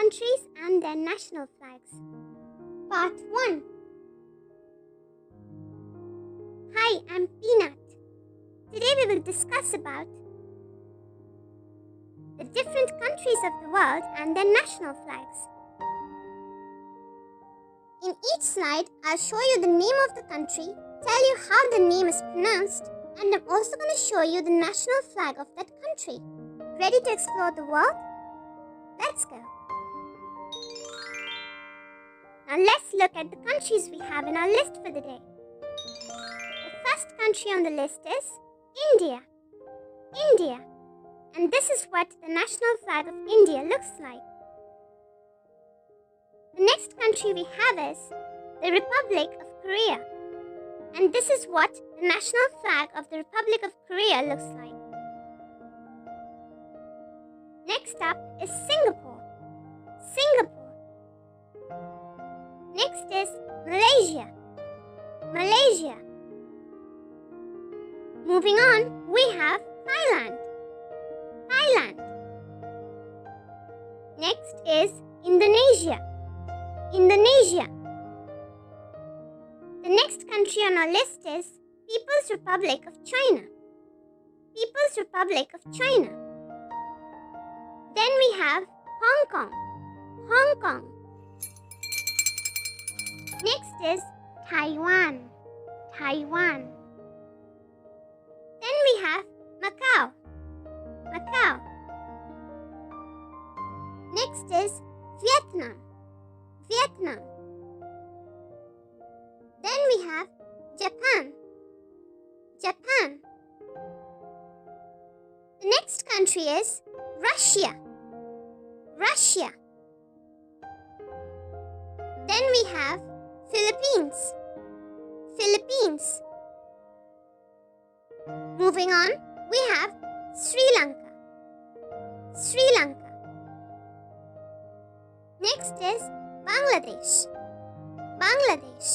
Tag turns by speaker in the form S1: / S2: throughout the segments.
S1: countries and their national flags. Part 1. Hi, I'm Peanut. Today we will discuss about the different countries of the world and their national flags. In each slide, I'll show you the name of the country, tell you how the name is pronounced, and I'm also going to show you the national flag of that country. Ready to explore the world? Let's go. Now let's look at the countries we have in our list for the day. The first country on the list is India. India. And this is what the national flag of India looks like. The next country we have is the Republic of Korea. And this is what the national flag of the Republic of Korea looks like. Next up is Singapore. Singapore. Next is Malaysia. Malaysia. Moving on, we have Thailand. Thailand. Next is Indonesia. Indonesia. The next country on our list is People's Republic of China. People's Republic of China. Then we have Hong Kong. Hong Kong. Next is Taiwan. Taiwan. Then we have Macau. Macau. Next is Vietnam. Vietnam. Then we have Japan. Japan. The next country is Russia. Russia. Then we have Philippines. Philippines. Moving on, we have Sri Lanka. Sri Lanka. Next is Bangladesh. Bangladesh.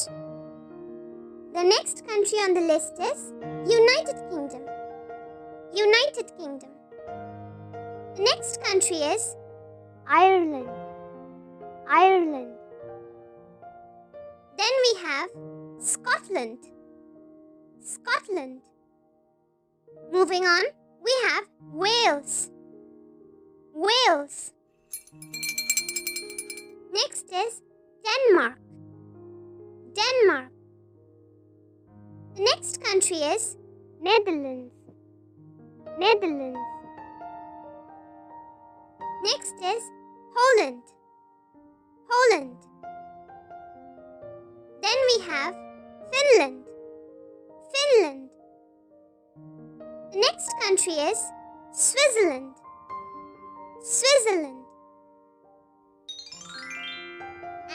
S1: The next country on the list is United Kingdom. United Kingdom. The next country is Ireland. Ireland. Then we have Scotland. Scotland. Moving on, we have Wales. Wales. Next is Denmark. Denmark. The next country is Netherlands. Netherlands. Next is Poland. Poland. Then we have Finland. Finland. The next country is Switzerland. Switzerland.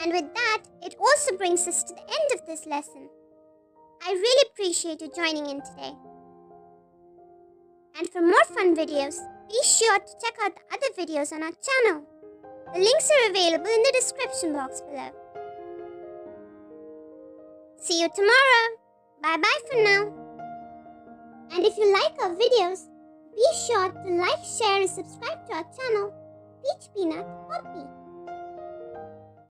S1: And with that, it also brings us to the end of this lesson. I really appreciate you joining in today. And for more fun videos, be sure to check out the other videos on our channel. The links are available in the description box below. See you tomorrow. Bye-bye for now. And if you like our videos, be sure to like, share and subscribe to our channel, Peach Peanut Poppy.